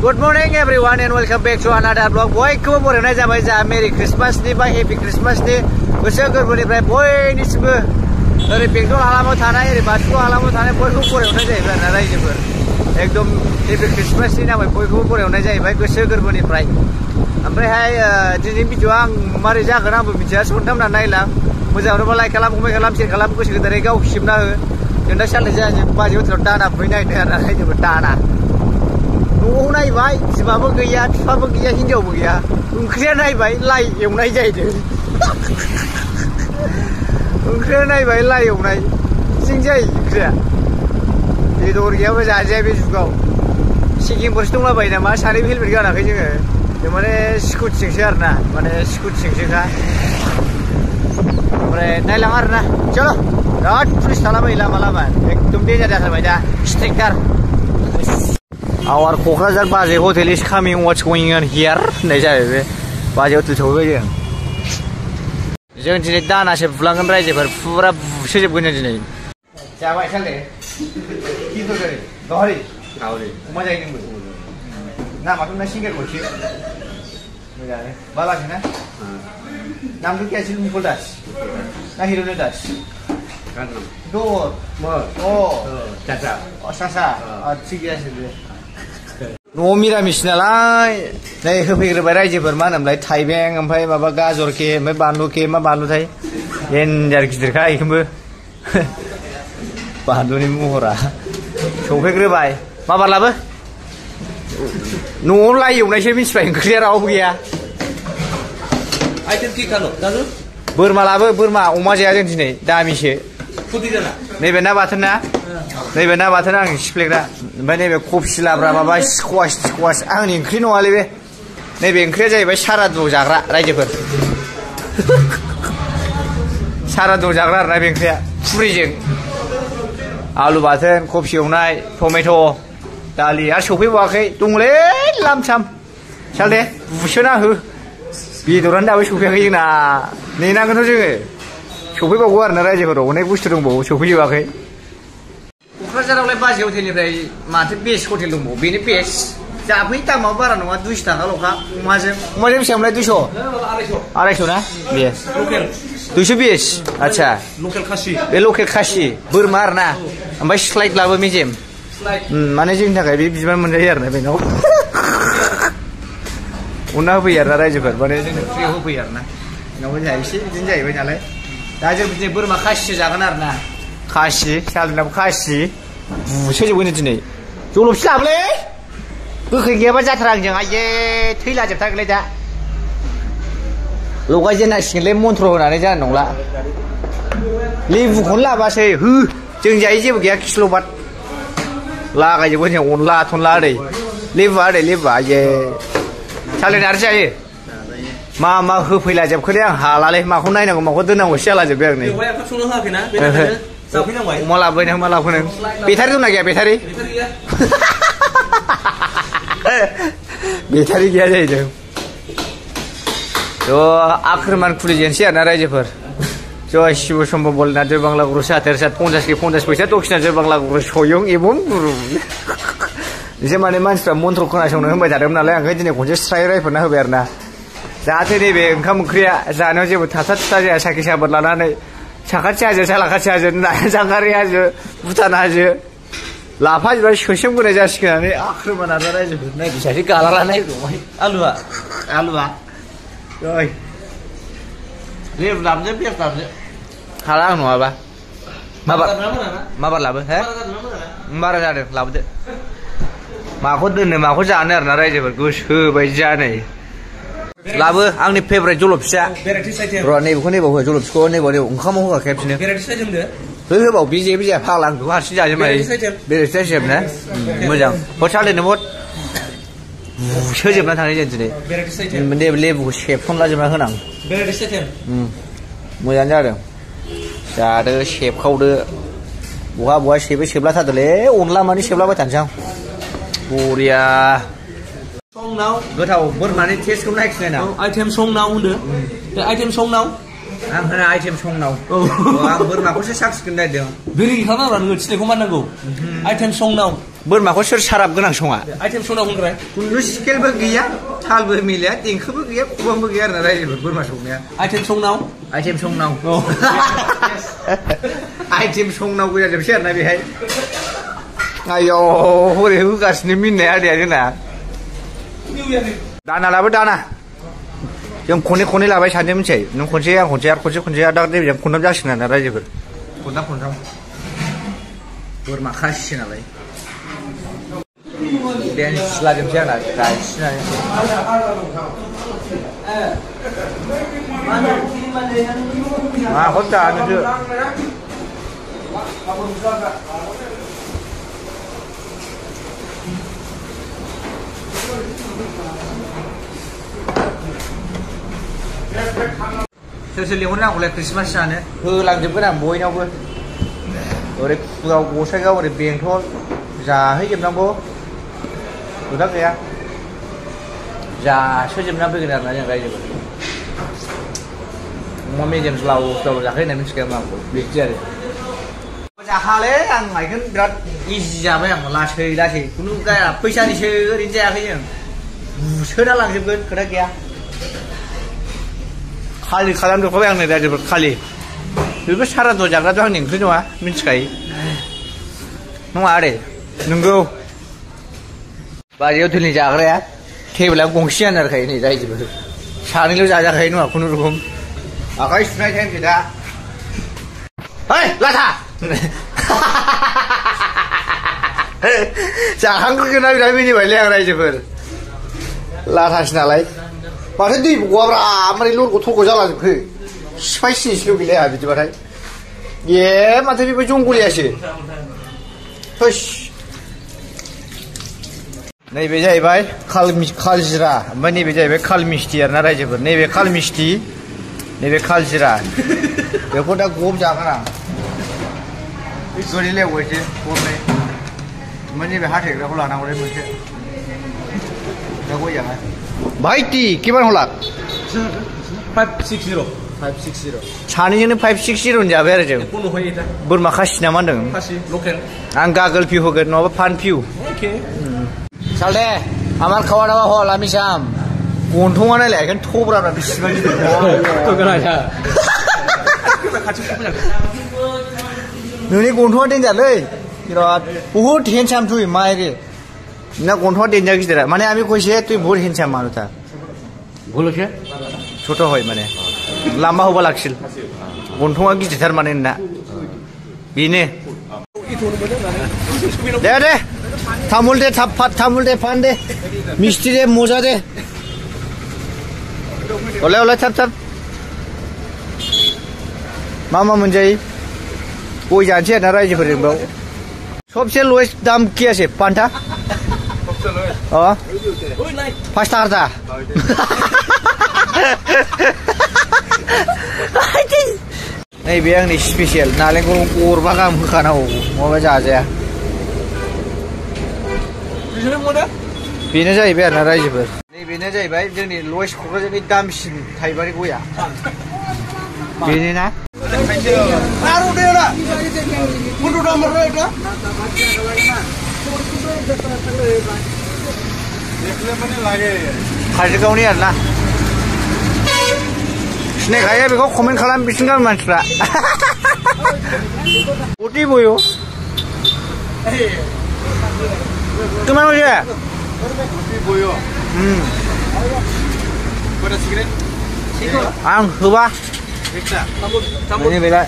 Good morning everyone and welcome back to another vlog. बयखौबो बरायनाय जाबाय जा मेरि क्रिसमासनि बा हेपि क्रिसमासनि गोसो गोरबोनिफ्राय बयनिसिमबो ओरै बेंटल हालामाव थानाय ओरै बासुगाव हालामाव थानाय बयखौबो बरायनाय जाहैबाय आरोना रायजोफोर एकदम हेपि क्रिसमासनि नामै बयखौबो बरायनाय जाहैबाय गोसो गोरबोनिफ्राय ओमफ्रायहाय दिनैनि भिडिअआ आं मारै जागोन आंबो मिथिया सन्थामना नायलां मोजां मोनोबा लाइक खालाम कमेन्ट खालाम शेयार खालाम गोसो गोदारै गाव सिबना हो जों दा साननै जायो बाजै हटेलाव दाना फैनायदों आरोना रायजोफोर दाना न'आव नायबाय बिमाबो गैया बिफाबो गैया हिनजावबो गैया ओंख्रिया नायबाय लाइ एवनाय जाहैदों ओंख्रिया नायबाय लाइ एवनाय जों जायो ओंख्रिया बेदर गैयाबा जाजाया बे जुगाव सिकिमफोरसो दंलाबायो नामा सानैबो हेलमेट गानाखै जोङो माने स्कुटिजोंसो आरोना माने स्कुटिजोंसोखा ओमफ्राय नायलां आरोना चलो बिराद पुलिस थालाबायो लामा लामा एकदम डेन्जार जाथारबाय दा स्ट्रिक्टार Our Kokazar Bazi Hotel is coming. What's going on here? Naja, Bazi Hotel Toga. Johnny Dana, she flung and raised her for a ship with engineer. Java Shale. Dory. Howdy. What I can do. Now, I'm not single for you. Balakina. Now look at him for us. Now he don't us. Door. Oh, Tata. Or Sasa. Or 3 years ago. No miramich nalang, they have a variety of man like Taibang and Pai Baba Gaz or K, Mabano K, Mabalutai, then there's the guy. Banduni Mura. So quickly by Mabalaba. No lie, you nation is fine, clear out here. I can kick a Burma Lava, Burma, Umaji Argentine, Damishe. Put it in. Maybe Nabatana. Maybe Nabatana, Splitter. Maybe Kupsila Brava, squash, and in Crino Olive. Maybe in Crazy by Sarado Zagra, Rajiper. Sarado Zagra, driving clear, freezing. Alubatan, Kopsionai, tomato, Dali, Ashopi, Tungle, Lamsam. Shall they? Vushana who be the run down Shupina, Nina Ganoje. Shupiba war na Rajiper, when I wish to do, Shupi. Kurajar oleh Bazi Hotel mati base hotel lumbu, bini base. Jadi kita mau barang nama 200 kalau kak, macam siapa lagi 200? 200 na? Yes. Local. 200 base. Acha. Local khasi. Local khasi. Burmar na. Ambil slide laba macam. Slide. Mana je nak kaya bisman menjadi na beno. Unah biar na Rajiper, mana je free ho biar na. Namun jadi sih, jadi banyak le. Rajiper bisman Burma khasi jangan na. Khasi, salah khasi. Saya juga ni, jual siapa le? Bukan dia baca terang jangan aje, tidak cepat kali dah. Lokal jenis sini montro na ni jangan nongla. Live kunlah bahasa, jangan aje bukan kislobat. Lah aje bukan onla, thonla deh. Live aje. Salah ni arca aje. Ma hupila jab kalian halal le, ma kunai na, ma kudu na usia je biar ni. Malah banyak malah pun. Betari tu nak ya betari? Betari क्या जाए तो आखिर मन खुली जेंसी है ना riser जो शिव शंभु बोलना जो बांग्ला गुरुसा तेरे साथ 50 पैसा तो किसने जो बांग्ला गुरुस होयों इबुन जैसे माने मानसिफ्रा मन्त्र खोनासंनो होनबाय थादोंमोन नालाय आं दिनै खनसे स्राय रायफोरना होबाय आरोना जाहाथे नैबे ओंखाम ओंख्रिया जानायाव जेबो थाथा थुथा जाया साखि साबोद लानानै साखाथि हाजो सालाखाथि हाजो जांगारि हाजो भुटान हाजो लाफा जोबबाय सोसोमबोनाय जासिगोन होननानै आख्रमन आरो रायजोफोर नायदो सासे गालाला नायदोंहाय आलुआ ओइ लेब लाबोदो पेप लाबोदो हाला आं नङाबा माबार लाबो हे बारा जादों लाबोदो माखौ दोननो माखौ जानो आरोना रायजोफोर गोसो बायदि जानाय लाबो आंनि फेभरेट जलफिया र' नैबेखौ नैबाव हो जलफिखौ नैबाव ओंखामाव होआ खेबसेनो होबाव बिजे फाग्ला आं बेखौ हारसिं जाजोबबाय बेरेटि टाइप ना मोजां हर सालायनो बहुद सोजोबना थांनाय जों दिनै लेबुखौ सेबसनलाजोबना होनां मोजां जादों जादो सेबखावदो बहा सेबलाथारदोलै अनला मानि सेबलाबाय थानोसै आं बरिया गोथाव बोरमानि टेस्टखौ नायखिनाय ना आइटेम संनाव होनदो आइटेम संनाव आं होना आइटेम संनाव आं बोरमाखौसो साखिगोन नायदों बिरि खालामनांगौ थिनायखौ माननांगौ आइटेम संनाव बोरमाखौ सोर साराब गोनां सङा आइटेम संनांगौ होनग्राय खुनु स्केलबो गैया थालबो मिलाया देंखोबो गैया खबामबो गैया आरोना रायजोफोर बोरमा संनाया आइटेम संनाव आइटेम संनाव आइटेम संनाव गोजाजोबसै आरोना बेहाय आयौ हरै होगासिनो मिनिनाय आदैया जोंना दाना लाबो दाना जों खनै लाबाय सानैजों मिथिबाय नों खनसे आं खनसे आरो खनसे दा नैबे खनथाम जासिगोन आरोना रायजोफोर खनथाम बोरमा खासिसो नालाय बेन्स लाजोबसै आंना गायसिनानै माखौ जानोसो सोर सोर लिंहरनांगौलाय ख्रिस्टमास जानो होलांजोबगोन आं बयनावबो ओरै फुङाव गसाइगाव ओरै बेंटल जाहैजोबनांगौ खोथा गैया जासोजोबना फैगोन आरोना जों रायजोफोर अमा मेजेम स्लाव जाखायो होनना मिथिखायो आंखौ बिदि आरो जाखालै आं नायखौ बिराद इजि जाबाय आं लासै खुनु गाया फैसानिसो ओरैनो जायाखै जों बुसोना लांजोबगोन खोथा गैया खालि खालामजोबखाबाय आंनो रायजोफोर खालि बेबो साराद' जाग्राथ' आंनि ओंख्रि नङा मिथिखायो नङा आदै नंगौ बाजै हटेलनि जाग्राया टेबोला गंसेयानो आरोखाय नै रायजोफोर सानैल' जाजाखायो नङा खुनुरुखुम आखाइ सुनाय टाइमसो दा ओइ लाथा जाखांग्रोगोना बिराद मिनिबायलै आं रायजोफोर लाथासो नालाय माथो दै गवाब्रा मारै लरग' थरग' जालाजोबखो सिफाय सिनिसेल' गैलाया बिदिबाथाय ए माथो बेबो जंगलियासो होस नैबे जाहैबाय कालजिरा ओमफ्राय नैबे जाहैबाय कालमिस्टि आरोना रायजोफोर नैबे कालमिस्टि नैबे कालजिरा बेखौ दा गब जागोन आं गोलैलायगौ एसे गबनै ओमफ्राय नैबे हाथायग्राखौ लानांगौलै मोनसे दा गया भाइटी किमान होला 560 सानैजोंनो 560 जाबाय आरो जों बोरमा खासि ना मा होनदों आं गागोल फिउ होगोन नङाबा फान फिउ चल दे আমার খাওয়া দাওয়া হল আমি যাম गन्थङा नायलाय एखन थब्राब्रा बेसेबां गिदिर नोंनि गन्थङा डेन्जारलै बिराद बहुत हैंडसाम तुई मायरे ना गन्थङा डेन्जार गिदिरा माने আমি কইছে তুই বহুত हैंडसाम मानुता ভুল হচ্ছে ছোট হয় মানে লাম্বা হবা লাগছিল गन्थङा गिदिरथार माने ना बेनो दे तामुल दे तामुल दे फान दे मिस्टी दे मोजा दे ओले थाब मा मोनजायो गय जानोसै आरोना रायजोफोरजों बेयाव सबसे लवेस्ट दाम কি আছে पान्था पाँच टाका नैबे आंनि स्पेसियेल नालेंखर गरबा गाहाम होखानांगौ नङाबा जाजाया बेनो जाहैबाय आरोना रायजोफोर नैबेनो जाहैबाय जोंनि लवेस्ट क'क्राझारनि दामसिन थाइबारि गया बेनो ना काजलगावनि आरोना सिनायखायो बेखौ कमेन्ट खालाम बिसिनि गामिनि मानसिफ्रा अति बयो Kemana dia? Boyo. Pada sigaret? Ang, coba. Ini beda.